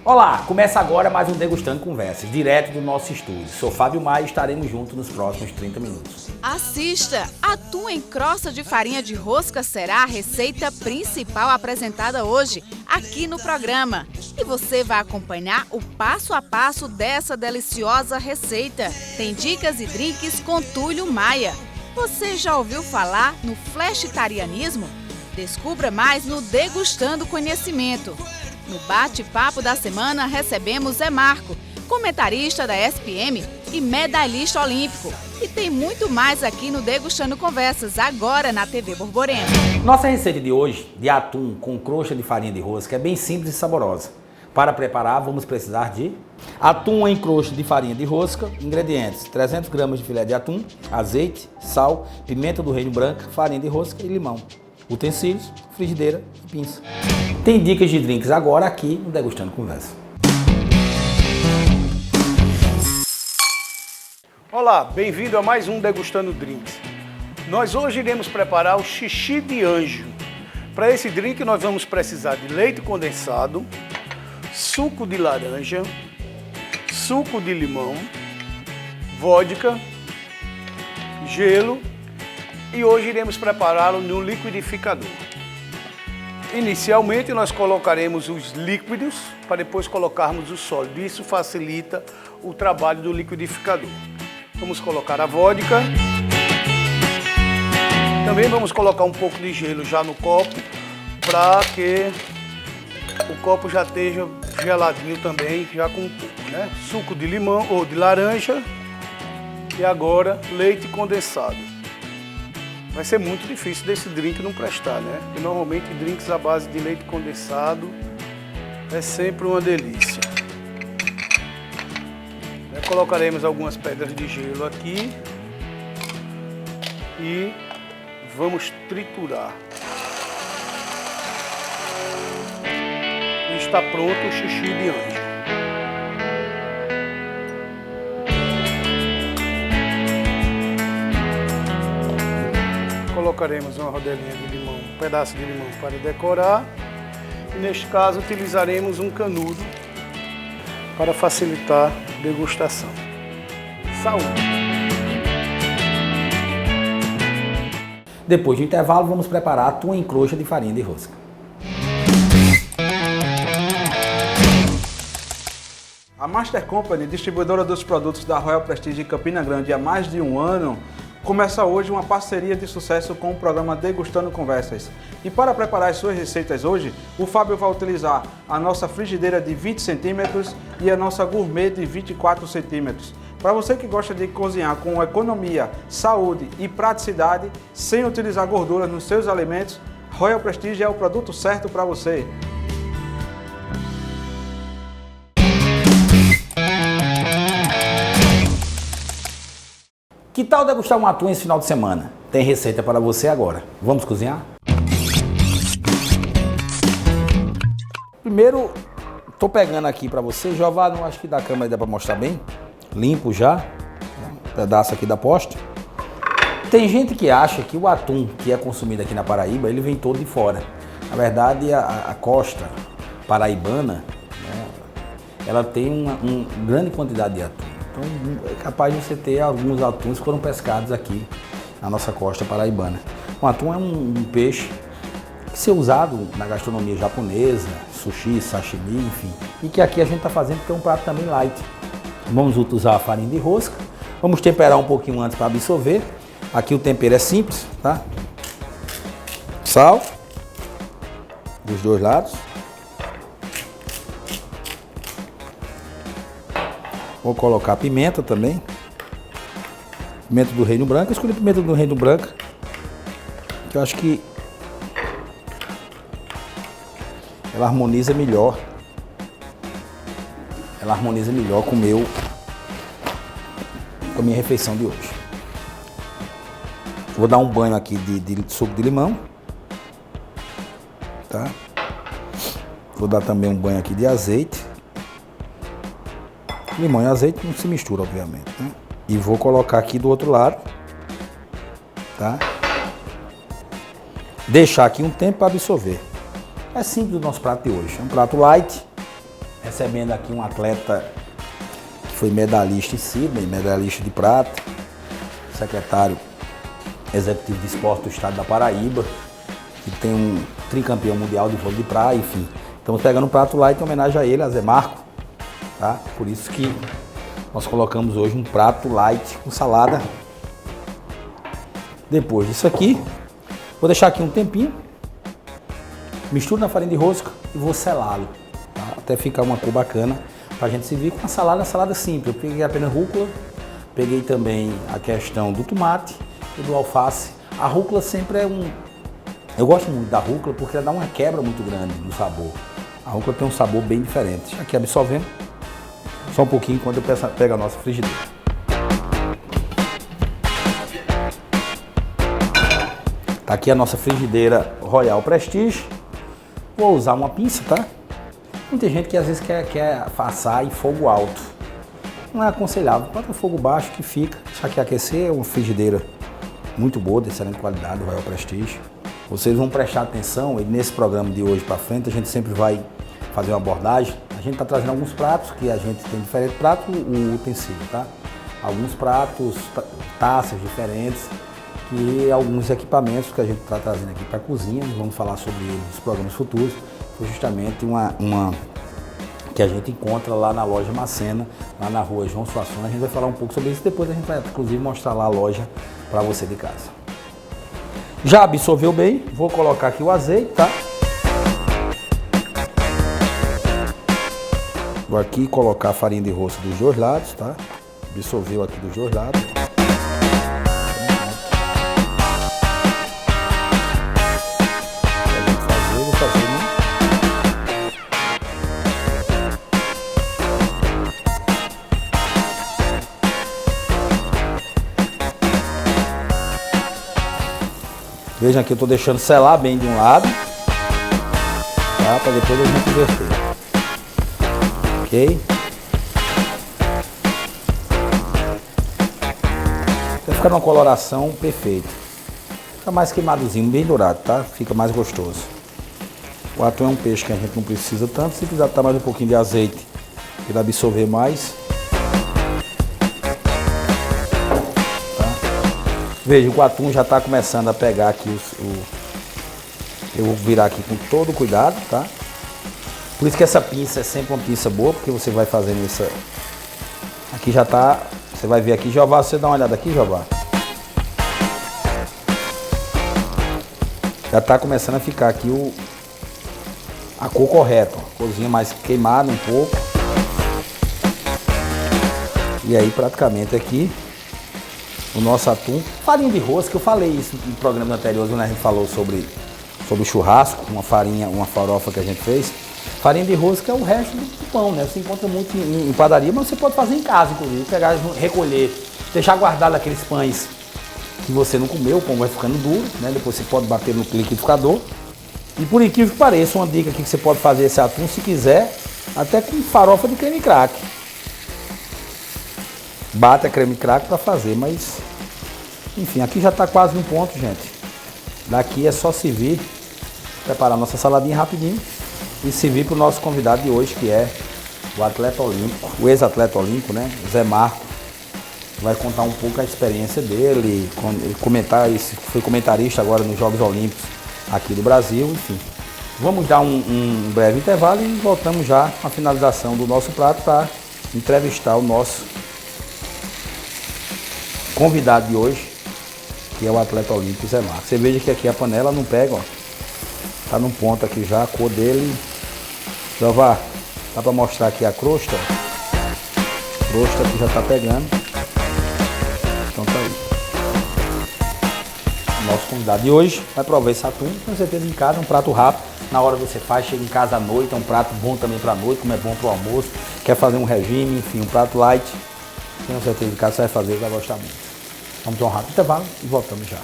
Olá, começa agora mais um Degustando Conversas, direto do nosso estúdio. Sou Fábio Maia e estaremos juntos nos próximos 30 minutos. Assista! Atum em crosta de farinha de rosca será a receita principal apresentada hoje, aqui no programa. E você vai acompanhar o passo a passo dessa deliciosa receita. Tem dicas e drinks com Túlio Maia. Você já ouviu falar no flashitarianismo? Descubra mais no Degustando Conhecimento. No bate-papo da semana, recebemos Zé Marco, comentarista da SPM e medalhista olímpico. E tem muito mais aqui no Degustando Conversas, agora na TV Borborema. Nossa receita de hoje, de atum com crosta de farinha de rosca, é bem simples e saborosa. Para preparar, vamos precisar de atum em crosta de farinha de rosca, ingredientes: 300 gramas de filé de atum, azeite, sal, pimenta do reino branca, farinha de rosca e limão. Utensílios, frigideira e pinça. Tem dicas de drinks agora aqui no Degustando Conversa. Olá, bem-vindo a mais um Degustando Drinks. Nós hoje iremos preparar o xixi de anjo. Para esse drink nós vamos precisar de leite condensado, suco de laranja, suco de limão, vodka, gelo e hoje iremos prepará-lo no liquidificador. Inicialmente nós colocaremos os líquidos para depois colocarmos o sólido. Isso facilita o trabalho do liquidificador. Vamos colocar a vodka. Também vamos colocar um pouco de gelo já no copo para que o copo já esteja geladinho também, já com um pouco, né? Suco de limão ou de laranja e agora leite condensado. Vai ser muito difícil desse drink não prestar, né? Porque normalmente drinks à base de leite condensado é sempre uma delícia. Colocaremos algumas pedras de gelo aqui e vamos triturar. E está pronto o xixi de anjo. Colocaremos uma rodelinha de limão, um pedaço de limão para decorar. E neste caso utilizaremos um canudo para facilitar a degustação. Saúde! Depois do intervalo, vamos preparar atum em crosta de farinha de rosca. A Master Company, distribuidora dos produtos da Royal Prestige em Campina Grande há mais de um ano, começa hoje uma parceria de sucesso com o programa Degustando Conversas. E para preparar as suas receitas hoje, o Fábio vai utilizar a nossa frigideira de 20 centímetros e a nossa gourmet de 24 centímetros. Para você que gosta de cozinhar com economia, saúde e praticidade, sem utilizar gorduras nos seus alimentos, Royal Prestige é o produto certo para você. Que tal degustar um atum esse final de semana? Tem receita para você agora. Vamos cozinhar? Primeiro, estou pegando aqui para você, Jová, não acho que da câmera dá para mostrar bem. Limpo já, um pedaço aqui da posta. Tem gente que acha que o atum que é consumido aqui na Paraíba, ele vem todo de fora. Na verdade, a costa paraibana, né, ela tem uma grande quantidade de atum. Então, é capaz de você ter alguns atuns que foram pescados aqui na nossa costa paraibana. O atum é um peixe que se é usado na gastronomia japonesa, sushi, sashimi, enfim. E que aqui a gente está fazendo porque é um prato também light. Vamos usar a farinha de rosca. Vamos temperar um pouquinho antes para absorver. Aqui o tempero é simples, tá? Sal dos dois lados. Vou colocar pimenta também. Pimenta do reino branco. Eu escolhi pimenta do reino branco, que eu acho que ela harmoniza melhor. Ela harmoniza melhor com a minha refeição de hoje. Vou dar um banho aqui de suco de limão. Tá? Vou dar também um banho aqui de azeite. Limão e azeite não se mistura, obviamente, né? E vou colocar aqui do outro lado, tá? Deixar aqui um tempo para absorver. É simples o nosso prato de hoje. É um prato light, recebendo aqui um atleta que foi medalhista em Sydney, medalhista de prata, secretário executivo de esporte do estado da Paraíba, que tem um tricampeão mundial de vôlei de praia, enfim. Estamos pegando um prato light em homenagem a ele, a Zé Marco, tá? Por isso que nós colocamos hoje um prato light com salada. Depois disso aqui, vou deixar aqui um tempinho, misturo na farinha de rosca e vou selá-lo, tá? Até ficar uma cor bacana pra gente servir com uma salada simples. Eu peguei apenas rúcula, peguei também a questão do tomate e do alface. A rúcula sempre é eu gosto muito da rúcula porque ela dá uma quebra muito grande no sabor. A rúcula tem um sabor bem diferente. Aqui absorvendo, só um pouquinho enquanto eu pego a nossa frigideira. Tá aqui a nossa frigideira Royal Prestige. Vou usar uma pinça, tá? Muita gente que às vezes quer assar em fogo alto. Não é aconselhável, bota fogo baixo que fica. Deixa aqui aquecer, é uma frigideira muito boa, de excelente qualidade, Royal Prestige. Vocês vão prestar atenção, e nesse programa de hoje para frente a gente sempre vai fazer uma abordagem. A gente está trazendo alguns pratos, que a gente tem diferente prato, o utensílio, tá? Alguns pratos, taças diferentes e alguns equipamentos que a gente está trazendo aqui para a cozinha. Vamos falar sobre eles nos programas futuros. Foi justamente uma que a gente encontra lá na loja Macena, lá na rua João Suassuna. A gente vai falar um pouco sobre isso, depois a gente vai inclusive mostrar lá a loja para você de casa. Já absorveu bem, vou colocar aqui o azeite, tá? Vou aqui colocar a farinha de rosca dos dois lados, tá? Absorveu aqui dos dois lados. Vou fazer, né? Vejam aqui, eu estou deixando selar bem de um lado, tá? Para depois a gente inverter. Ok? Vai ficar numa coloração perfeita. Fica mais queimadozinho, bem dourado, tá? Fica mais gostoso. O atum é um peixe que a gente não precisa tanto. Se precisar botar mais um pouquinho de azeite, ele absorver mais. Veja, o atum já está começando a pegar aqui eu vou virar aqui com todo cuidado, tá? Por isso que essa pinça é sempre uma pinça boa, porque você vai fazendo isso. Aqui já tá, você vai ver aqui, Jeová, você dá uma olhada aqui, Jeová. Já está começando a ficar aqui a cor correta, ó. Corzinha mais queimada um pouco. E aí praticamente aqui o nosso atum. Farinha de rosca, eu falei isso no programa anterior, quando a gente falou sobre o churrasco, uma farofa que a gente fez. Farinha de rosca é o resto do pão, né? Você encontra muito em padaria, mas você pode fazer em casa, inclusive. Pegar, recolher, deixar guardado aqueles pães que você não comeu, o pão vai ficando duro, né? Depois você pode bater no liquidificador. E por incrível que pareça, uma dica aqui que você pode fazer esse atum, se quiser, até com farofa de creme crack. Bate a creme crack para fazer, mas enfim, aqui já está quase no ponto, gente. Daqui é só servir, preparar nossa saladinha rapidinho e servir para o nosso convidado de hoje, que é o atleta olímpico, o ex-atleta olímpico, né? Zé Marco. Vai contar um pouco a experiência dele, foi comentarista agora nos Jogos Olímpicos aqui do Brasil, enfim. Vamos dar um breve intervalo e voltamos já com a finalização do nosso prato para entrevistar o nosso convidado de hoje, que é o atleta olímpico Zé Marco. Você veja que aqui a panela não pega, ó. Tá num ponto aqui já, a cor dele. Jeová, dá para mostrar aqui a crosta, ó. A crosta aqui já tá pegando. Então tá aí. Nosso convidado de hoje vai provar esse atum, com certeza em casa, um prato rápido. Na hora você faz, chega em casa à noite, é um prato bom também para a noite, como é bom para o almoço. Quer fazer um regime, enfim, um prato light. Tenho certeza que em casa você vai fazer e vai gostar muito. Vamos ter um rápido intervalo e voltamos já.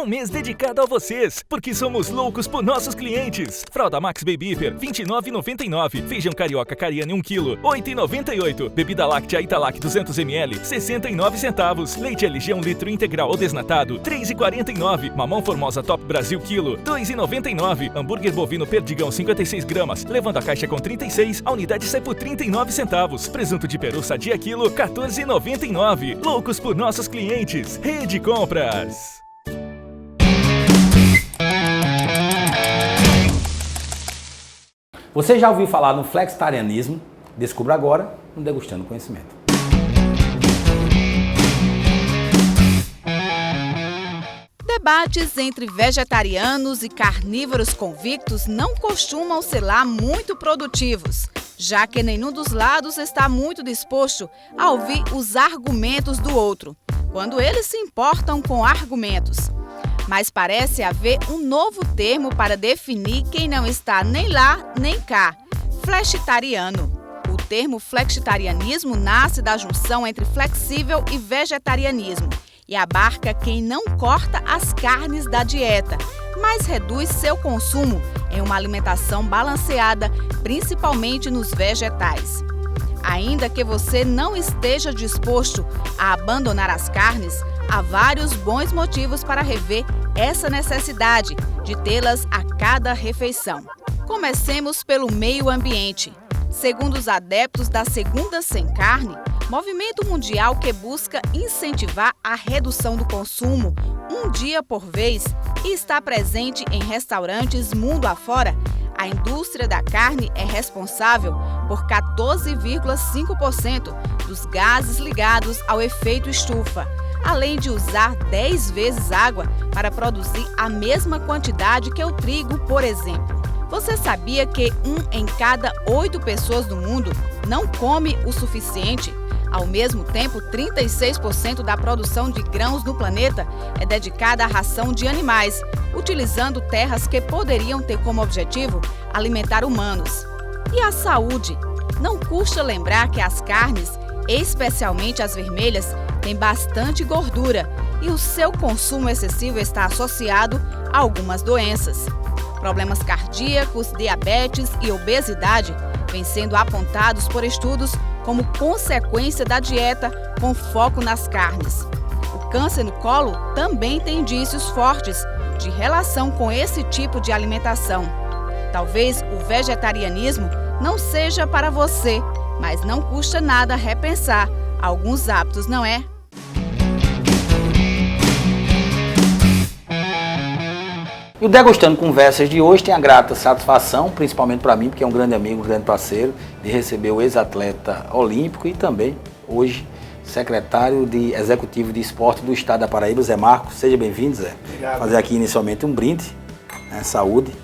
Um mês dedicado a vocês, porque somos loucos por nossos clientes. Fralda Max Baby Hiper, R$ 29,99. Feijão carioca Cariani 1 kg, R$ 8,98. Bebida láctea Italac 200 ml, 69 centavos. Leite LG 1 litro integral ou desnatado, R$ 3,49. Mamão Formosa Top Brasil quilo, R$ 2,99. Hambúrguer bovino Perdigão 56 gramas, levando a caixa com 36, a unidade sai por 39 centavos. Presunto de peru Sadia quilo, R$ 14,99. Loucos por nossos clientes. Rede Compras. Você já ouviu falar no flexitarianismo? Descubra agora no Degustando Conhecimento. Debates entre vegetarianos e carnívoros convictos não costumam ser lá muito produtivos, já que nenhum dos lados está muito disposto a ouvir os argumentos do outro, quando eles se importam com argumentos. Mas parece haver um novo termo para definir quem não está nem lá nem cá: flexitariano. O termo flexitarianismo nasce da junção entre flexível e vegetarianismo e abarca quem não corta as carnes da dieta, mas reduz seu consumo em uma alimentação balanceada, principalmente nos vegetais. Ainda que você não esteja disposto a abandonar as carnes, há vários bons motivos para rever essa necessidade de tê-las a cada refeição. Comecemos pelo meio ambiente. Segundo os adeptos da Segunda Sem Carne, movimento mundial que busca incentivar a redução do consumo um dia por vez e está presente em restaurantes mundo afora, a indústria da carne é responsável por 14,5% dos gases ligados ao efeito estufa, além de usar 10 vezes água para produzir a mesma quantidade que o trigo, por exemplo. Você sabia que 1 em cada 8 pessoas do mundo não come o suficiente? Ao mesmo tempo, 36% da produção de grãos no planeta é dedicada à ração de animais, utilizando terras que poderiam ter como objetivo alimentar humanos. E a saúde? Não custa lembrar que as carnes, especialmente as vermelhas, têm bastante gordura e o seu consumo excessivo está associado a algumas doenças. Problemas cardíacos, diabetes e obesidade vêm sendo apontados por estudos como consequência da dieta com foco nas carnes. O câncer no colo também tem indícios fortes de relação com esse tipo de alimentação. Talvez o vegetarianismo não seja para você, mas não custa nada repensar alguns hábitos, não é? E o Degustando Conversas de hoje tem a grata satisfação, principalmente para mim, porque é um grande amigo, um grande parceiro, de receber o ex-atleta olímpico e também, hoje, secretário executivo de esporte do estado da Paraíba, Zé Marcos. Seja bem-vindo, Zé. Obrigado. Fazer aqui inicialmente um brinde, né, saúde.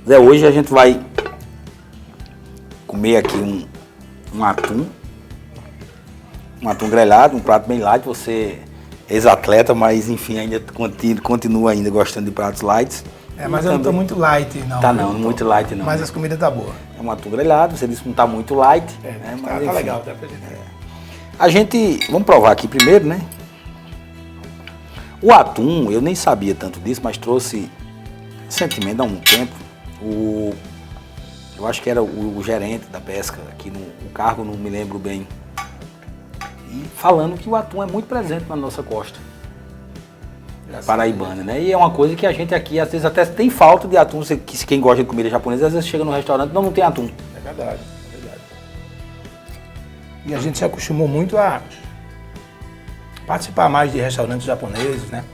Zé, hoje a gente vai comer aqui um atum grelhado, um prato bem light. Você ex-atleta, mas enfim, ainda continua ainda gostando de pratos light. Mas eu não tô muito light, não. Tá não, muito light não. Mas as comidas tá boa. É um atum grelhado, você disse que não tá muito light. Né? Mas, tá legal, tá pra gente. A gente, vamos provar aqui primeiro, né? O atum, eu nem sabia tanto disso, mas trouxe recentemente, há um tempo, eu acho que era o gerente da pesca, aqui o cargo não me lembro bem, e falando que o atum é muito presente na nossa costa paraibana, né? E é uma coisa que a gente aqui, às vezes, até tem falta de atum. Quem gosta de comida japonesa, às vezes chega no restaurante e não tem atum. É verdade, é verdade. E a gente se acostumou muito a participar mais de restaurantes japoneses, né?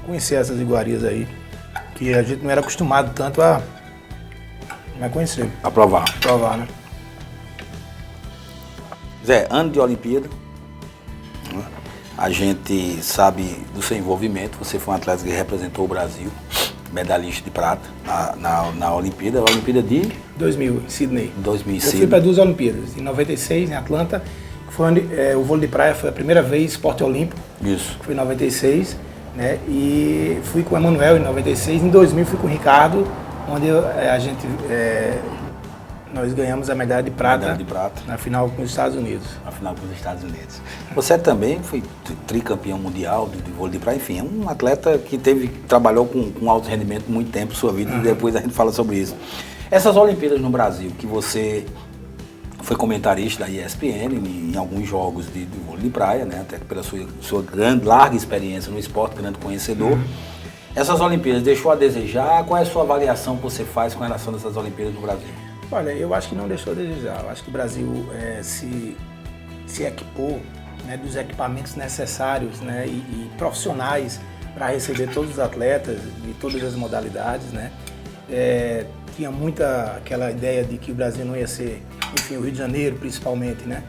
Conhecer essas iguarias aí, que a gente não era acostumado tanto a conhecer. A provar. Provar, né? Zé, ano de Olimpíada, a gente sabe do seu envolvimento. Você foi um atleta que representou o Brasil, medalhista de prata na Olimpíada. A Olimpíada de 2000, em Sydney. 2000. Eu fui para 2 Olimpíadas, em 96, em Atlanta, que foi onde o vôlei de praia foi a primeira vez esporte olímpico. Isso. Foi em 96, né? E fui com o Emanuel em 96. Em 2000 fui com o Ricardo, onde a gente Nós ganhamos a medalha de prata, Medalha de prata. na final com os Estados Unidos. Afinal, com os Estados Unidos. Você também foi tricampeão mundial de vôlei de praia, enfim, é um atleta que trabalhou com alto rendimento muito tempo em sua vida, e depois a gente fala sobre isso. Essas Olimpíadas no Brasil, que você foi comentarista da ESPN em alguns jogos de vôlei de praia, né, até pela sua larga experiência no esporte, grande conhecedor. Essas Olimpíadas deixou a desejar? Qual é a sua avaliação que você faz com relação a essas Olimpíadas no Brasil? Olha, eu acho que não deixou a desejar. Eu acho que o Brasil se equipou, né, dos equipamentos necessários, né, e profissionais para receber todos os atletas de todas as modalidades, né. Tinha muita aquela ideia de que o Brasil não ia ser, enfim, o Rio de Janeiro principalmente, né,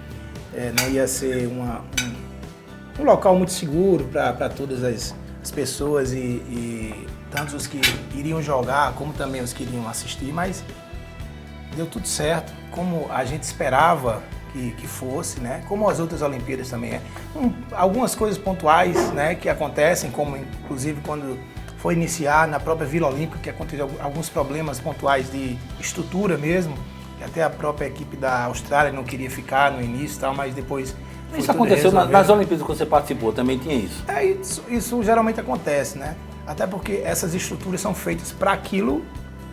não ia ser um local muito seguro para todas as pessoas e tanto os que iriam jogar como também os que iriam assistir, mas deu tudo certo, como a gente esperava que fosse, né? Como as outras Olimpíadas também algumas coisas pontuais, né, que acontecem, como inclusive quando foi iniciar na própria Vila Olímpica, que aconteceu alguns problemas pontuais de estrutura mesmo, que até a própria equipe da Austrália não queria ficar no início e tal, mas depois Isso aconteceu nas Olimpíadas que você participou, também tinha isso? Isso geralmente acontece, né? Até porque essas estruturas são feitas para aquilo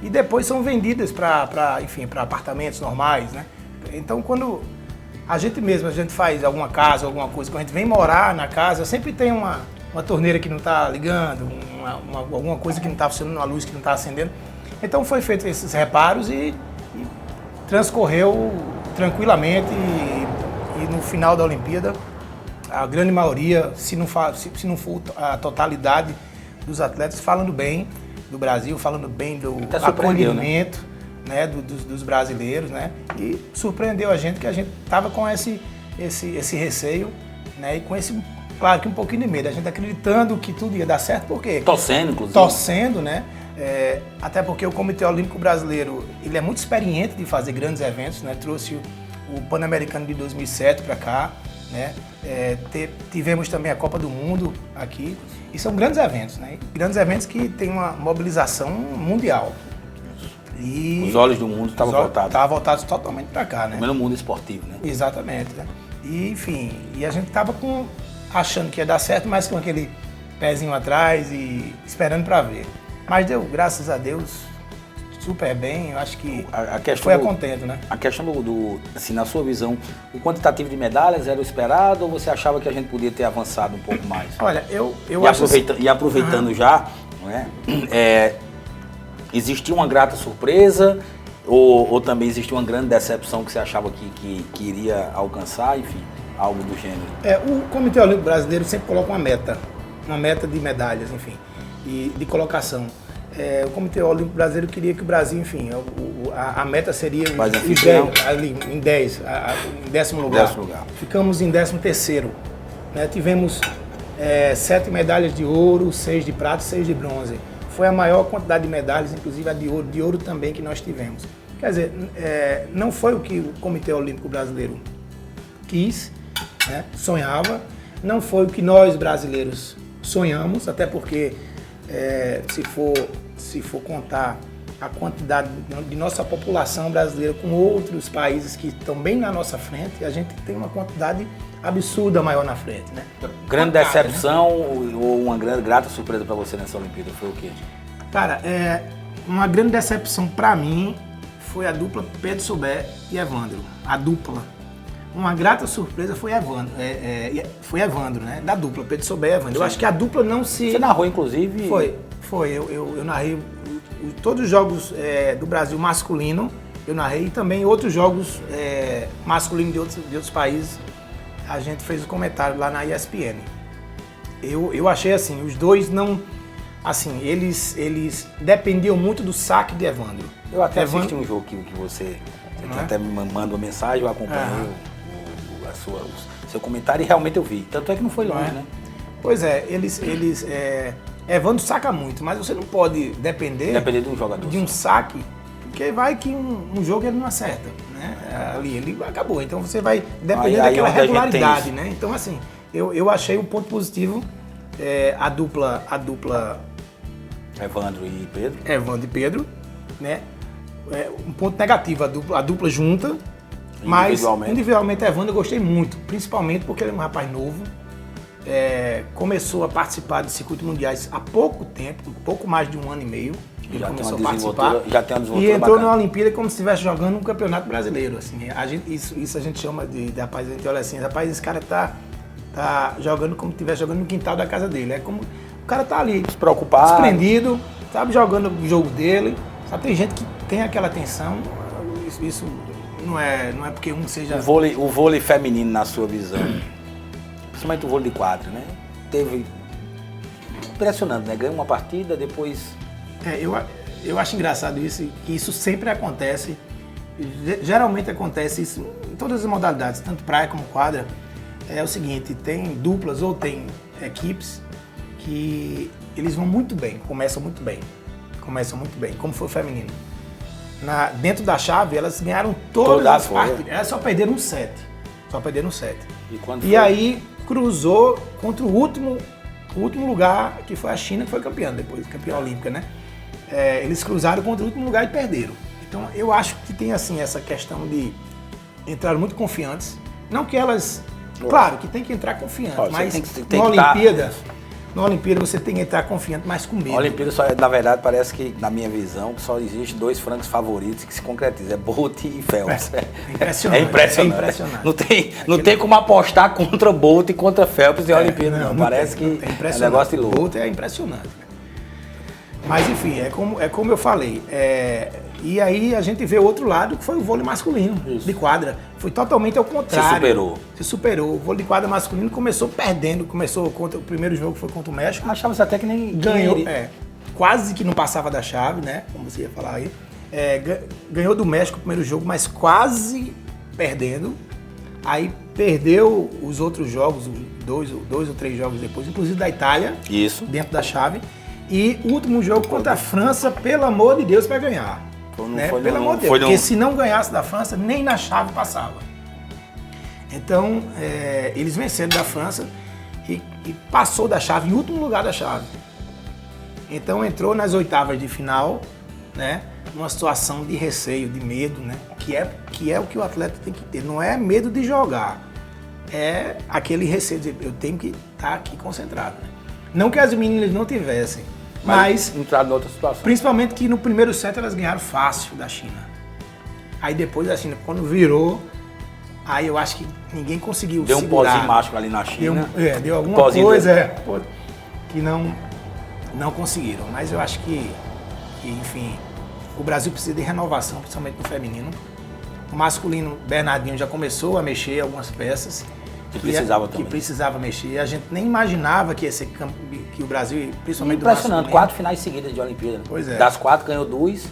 e depois são vendidas para apartamentos normais, né? Então, quando a gente faz alguma casa, alguma coisa, quando a gente vem morar na casa, sempre tem uma torneira que não está ligando, alguma coisa que não está funcionando, uma luz que não está acendendo. Então, foi feito esses reparos e transcorreu tranquilamente e no final da Olimpíada, a grande maioria, se não for a totalidade dos atletas, falando bem do Brasil, falando bem do acolhimento, né, dos brasileiros, né, e surpreendeu a gente que a gente estava com esse receio, né, e com claro que um pouquinho de medo, a gente acreditando que tudo ia dar certo, porque torcendo, inclusive. Torcendo, né, até porque o Comitê Olímpico Brasileiro, ele é muito experiente de fazer grandes eventos, né, trouxe o Pan-Americano de 2007 para cá, né, tivemos também a Copa do Mundo aqui, e são grandes eventos, né? Grandes eventos que têm uma mobilização mundial. E os olhos do mundo estavam voltados. Estavam voltados totalmente para cá, né? Também no mundo esportivo, né? Exatamente, né? E, enfim, a gente estava achando que ia dar certo, mas com aquele pezinho atrás e esperando para ver. Mas deu, graças a Deus, super bem, eu acho que foi a contento, né? A questão assim, na sua visão, o quantitativo de medalhas era o esperado ou você achava que a gente podia ter avançado um pouco mais? Olha, eu acho... Aproveitando já, não é? Existia uma grata surpresa ou também existia uma grande decepção que você achava que iria alcançar, enfim, algo do gênero? O Comitê Olímpico Brasileiro sempre coloca uma meta de medalhas, enfim, e de colocação. O Comitê Olímpico Brasileiro queria que o Brasil, enfim, a meta seria ali em 10, em 10º lugar. Ficamos em 13º. Né? Tivemos 7 medalhas de ouro, 6 de prata e 6 de bronze. Foi a maior quantidade de medalhas, inclusive a de ouro também que nós tivemos. Quer dizer, não foi o que o Comitê Olímpico Brasileiro quis, né? Sonhava, não foi o que nós brasileiros sonhamos, até porque se for contar a quantidade de nossa população brasileira com outros países que estão bem na nossa frente, a gente tem uma quantidade absurda maior na frente, né? Grande decepção, né? Ou uma grande grata surpresa para você nessa Olimpíada foi o quê? Cara, uma grande decepção para mim foi a dupla Pedro Souber e Evandro. A dupla. Uma grata surpresa foi Evandro, né? Da dupla, Pedro Souber e Evandro. Sim. Eu acho que a dupla não se... Você narrou, inclusive? Foi. Eu narrei todos os jogos do Brasil masculino, eu narrei, e também outros jogos masculinos de outros países, a gente fez o comentário lá na ESPN. Eu achei assim, os dois não... Assim, eles dependiam muito do saque de Evandro. Eu até assisti um jogo que você até me manda uma mensagem, eu acompanhei o seu comentário e realmente eu vi. Tanto é que não foi longe, né? Pois é, Evandro saca muito, mas você não pode depender de um jogador. De um saque, porque vai que um jogo ele não acerta, né? Ali ele acabou, então você vai depender daquela regularidade, né? Então assim, eu achei um ponto positivo a dupla Evandro e Pedro. Evandro e Pedro, né? um ponto negativo, a dupla junta. Mas individualmente Evandro eu gostei muito, principalmente porque ele é um rapaz novo. Começou a participar de circuitos mundiais há pouco tempo, um pouco mais de 1 ano e meio. Ele já começou tem a participar já tem uma desenvoltura e entrou bacana. na Olimpíada como se estivesse jogando um campeonato brasileiro. Assim, isso a gente chama de rapaz, a gente olha assim, rapaz, esse cara tá jogando como se estivesse jogando no quintal da casa dele. É como o cara tá ali, Despreocupado, desprendido, sabe, jogando o jogo dele. Sabe, tem gente que tem aquela tensão, isso não é porque um seja... O vôlei feminino, na sua visão, principalmente o vôlei de quadra, né? Teve... Impressionante, né? Ganhou uma partida, depois... Eu acho engraçado isso, que isso sempre acontece. Geralmente acontece isso em todas as modalidades, tanto praia como quadra. É o seguinte, tem duplas ou tem equipes que eles vão muito bem, começam muito bem, como foi o feminino. Dentro da chave, elas ganharam todas as partidas, elas só perderam um set. E aí cruzou contra o último lugar, que foi a China, que foi campeã depois, campeã olímpica, né? Eles cruzaram contra o último lugar e perderam. Então eu acho que tem assim essa questão de entrar muito confiantes. Não que elas... Claro que tem que entrar confiante, mas na Olimpíada você tem que entrar confiante, mas com medo. A Olimpíada, na verdade, parece que, na minha visão, só existe 2 frangos favoritos que se concretizam. É Bolt e Phelps. É impressionante. É impressionante. Não tem como apostar contra Bolt e contra Phelps em Olimpíada, não. Parece que é um negócio de louco. Bolt é impressionante. Mas, enfim, é como eu falei. E aí a gente vê o outro lado, que foi o vôlei masculino, de quadra. Foi totalmente ao contrário. Se superou. O vôlei de quadra masculino começou perdendo. O primeiro jogo foi contra o México. Achava até que nem ganhou. Quase que não passava da chave, né? Como você ia falar aí. Ganhou do México o primeiro jogo, mas quase perdendo. Aí perdeu os outros jogos, dois ou 3 jogos depois, inclusive da Itália. Isso. Dentro da chave. E o último jogo contra a França, pelo amor de Deus, vai ganhar. Pelo amor de Deus, porque se não ganhasse da França, nem na chave passava. Então, eles venceram da França e passou da chave, em último lugar da chave. Então, entrou nas oitavas de final, né, numa situação de receio, de medo, né, que é o que o atleta tem que ter. Não é medo de jogar, é aquele receio de eu tenho que estar aqui concentrado. Né? Não que as meninas não tivessem, mas entraram em outra situação. Principalmente que no primeiro set elas ganharam fácil da China. Aí depois da China, quando virou, aí eu acho que ninguém conseguiu segurar. Deu um pozinho mágico ali na China. Deu alguma coisa que não conseguiram. Mas eu acho que, enfim, o Brasil precisa de renovação, principalmente no feminino. O masculino, Bernardinho já começou a mexer algumas peças. Que precisava mexer. A gente nem imaginava que o Brasil, principalmente do impressionante, 4 finais seguidas de Olimpíada. Pois é. Das 4 ganhou 2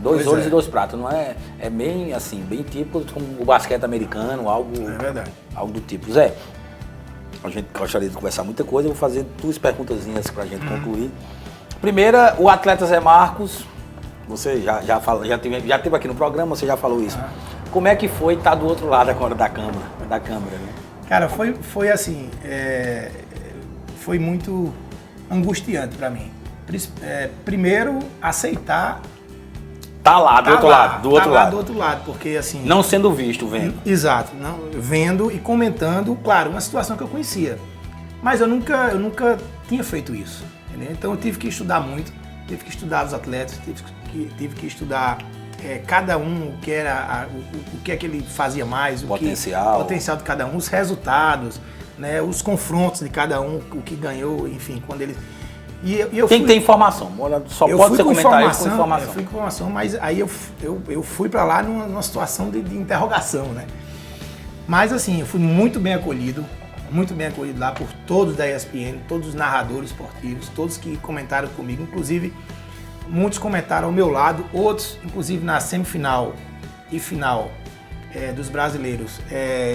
ouros e 2 pratas. Não é bem assim, bem típico como o basquete americano, algo do tipo. Zé, a gente gostaria de conversar muita coisa, eu vou fazer 2 perguntazinhas pra gente concluir. Primeira, o atleta Zé Marcos, você já teve aqui no programa, você já falou isso. Como é que foi estar do outro lado agora da câmera, né? Cara, foi assim, foi muito angustiante pra mim. Primeiro, aceitar... Tá lá, do outro lado, porque assim... Não sendo visto, vendo. Exato, vendo e comentando, claro, uma situação que eu conhecia. Mas eu nunca tinha feito isso, entendeu? Então eu tive que estudar muito, tive que estudar os atletas, tive que estudar... cada um, o que é que ele fazia mais, o potencial de cada um, os resultados, né, os confrontos de cada um, o que ganhou, enfim, quando ele... Tem que ter informação, só pode ser comentário com informação. Eu fui com informação, mas aí eu fui para lá numa situação de interrogação, né? Mas assim, eu fui muito bem acolhido lá por todos da ESPN, todos os narradores esportivos, todos que comentaram comigo, inclusive... Muitos comentaram ao meu lado, outros, inclusive na semifinal e final dos brasileiros.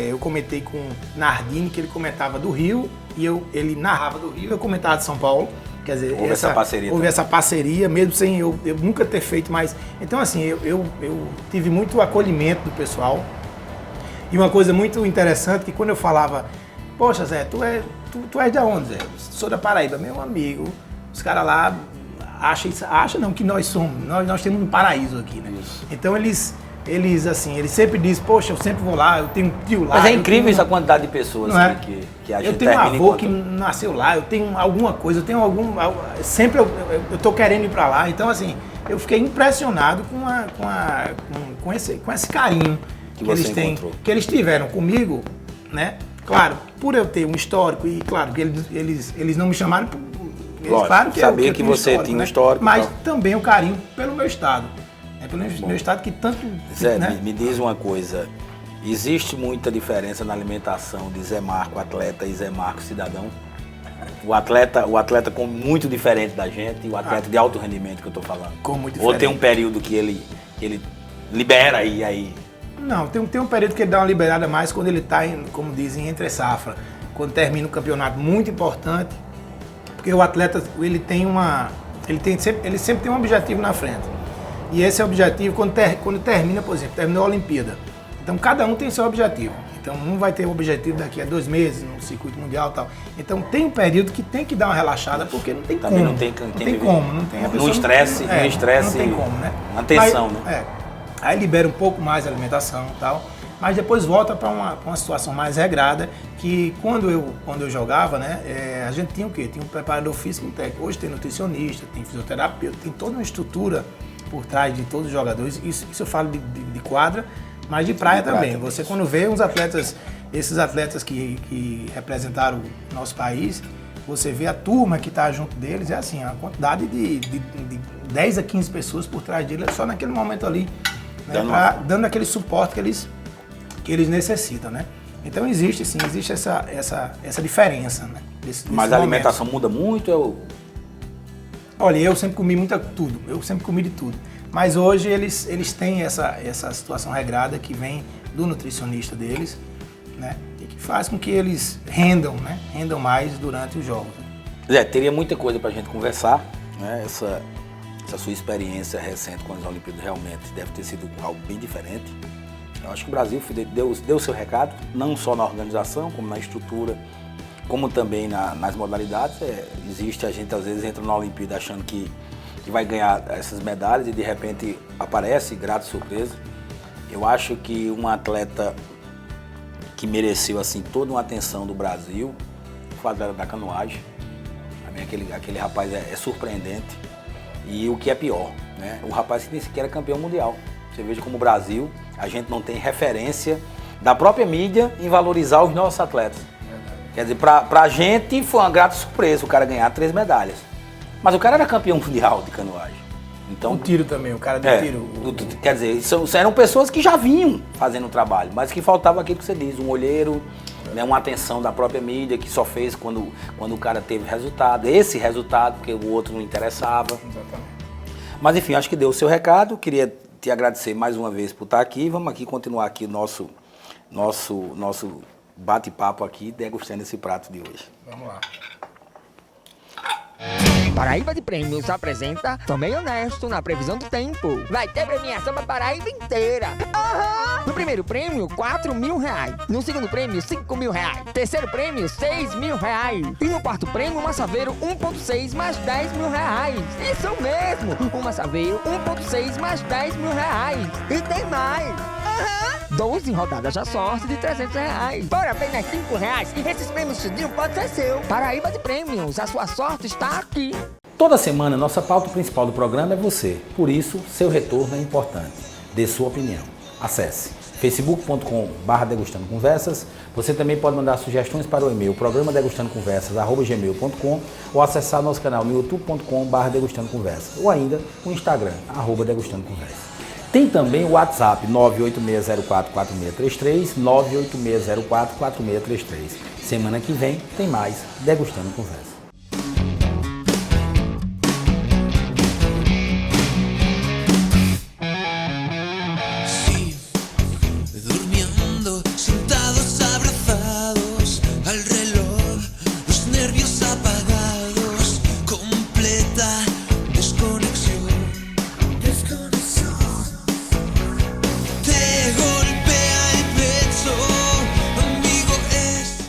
Eu comentei com Nardini, que ele comentava do Rio, e ele narrava do Rio, eu comentava de São Paulo. Quer dizer, houve essa parceria, mesmo sem eu nunca ter feito mais. Então, assim, eu tive muito acolhimento do pessoal. E uma coisa muito interessante, que quando eu falava, poxa, Zé, tu és de onde, Zé? Sou da Paraíba, meu amigo. Os caras lá acha não, que nós somos, nós temos um paraíso aqui, né? Isso. Então eles sempre dizem, poxa, eu sempre vou lá, eu tenho um tio lá. Mas é incrível essa quantidade de pessoas Não é? que a gente eu tenho um termina avô enquanto... que nasceu lá, eu tenho alguma coisa, sempre eu tô querendo ir para lá. Então, assim, eu fiquei impressionado com esse carinho Que que você eles têm, encontrou. que eles tiveram comigo, né? Claro, por eu ter um histórico e claro que eles não me chamaram, Lógico, claro que sabia eu que tenho você tinha um né? histórico e mas tal. também o carinho pelo meu estado, né? Pelo meu estado que tanto, Zé, né? me diz uma coisa. Existe muita diferença na alimentação de Zé Marco atleta e Zé Marco cidadão? O atleta come muito diferente da gente, o atleta de alto rendimento que eu tô falando. Come muito Ou diferente. tem um período que ele libera e aí... Não, tem um período que ele dá uma liberada mais quando ele está, como dizem, entre safra. Quando termina um campeonato muito importante, porque o atleta ele sempre tem um objetivo na frente. E esse objetivo, quando termina, por exemplo, terminou a Olimpíada. Então cada um tem seu objetivo. Então um vai ter o objetivo daqui a 2 meses no circuito mundial e tal. Então tem um período que tem que dar uma relaxada, porque não tem Também como. não tem como. Não tem a pessoa estresse, não tem como, né? Uma tensão, Aí, né? Aí libera um pouco mais a alimentação e tal, mas depois volta para uma situação mais regrada, que quando eu jogava, né, a gente tinha o quê? Tinha um preparador físico e um técnico. Hoje tem nutricionista, tem fisioterapeuta, tem toda uma estrutura por trás de todos os jogadores. Isso eu falo de quadra, mas de praia também. Você quando vê esses atletas que representaram o nosso país, você vê a turma que está junto deles, é assim, a quantidade de 10 a 15 pessoas por trás deles, só naquele momento ali, né, dando aquele suporte que eles necessitam, né? Então existe essa diferença, né? Mas a alimentação muda muito? Olha, eu sempre comi tudo, eu sempre comi de tudo. Mas hoje eles têm essa situação regrada que vem do nutricionista deles, né? E que faz com que eles rendam mais durante os jogos. Zé, teria muita coisa pra gente conversar, né? Essa sua experiência recente com as Olimpíadas realmente deve ter sido algo bem diferente. Eu acho que o Brasil deu o seu recado, não só na organização, como na estrutura, como também nas modalidades. Existe, a gente às vezes entra na Olimpíada achando que vai ganhar essas medalhas e de repente aparece, grata surpresa. Eu acho que um atleta que mereceu assim toda uma atenção do Brasil foi o atleta da canoagem. Pra mim aquele rapaz é surpreendente. E o que é pior, né? O rapaz que nem sequer é campeão mundial. Você veja como o Brasil, a gente não tem referência da própria mídia em valorizar os nossos atletas. Quer dizer, pra gente foi uma grata surpresa o cara ganhar 3 medalhas. Mas o cara era campeão mundial de canoagem. Então, um tiro também, o cara do tiro. Quer dizer, eram pessoas que já vinham fazendo o trabalho, mas que faltava aquilo que você diz, um olheiro, né, uma atenção da própria mídia, que só fez quando o cara teve resultado, esse resultado, porque o outro não interessava. Exatamente. Mas enfim, acho que deu o seu recado, queria te agradecer mais uma vez por estar aqui, vamos aqui continuar aqui nosso bate-papo aqui, degustando esse prato de hoje. Vamos lá. Paraíba de Prêmios apresenta Tomei Honesto na previsão do tempo. Vai ter premiação pra Paraíba inteira. Aham! No primeiro prêmio, R$4.000. No segundo prêmio, R$5.000. Terceiro prêmio, R$6.000. E no quarto prêmio, uma Saveiro 1.6 mais R$10.000. Isso mesmo! Uma Saveiro 1.6 mais R$10.000. E tem mais! Aham! 12 rodadas da sorte de R$300. Por apenas R$5, esses prêmios tudinho pode ser seu. Paraíba de Prêmios, a sua sorte está aqui. Toda semana, nossa pauta principal do programa é você. Por isso, seu retorno é importante. Dê sua opinião. Acesse facebook.com/degustandoconversas. Você também pode mandar sugestões para o e-mail programadegustandoconversas@gmail.com ou acessar nosso canal no youtube.com/degustandoconversas ou ainda o Instagram @degustandoconversas. Tem também o WhatsApp 986044633, 986044633. Semana que vem tem mais Degustando Conversas.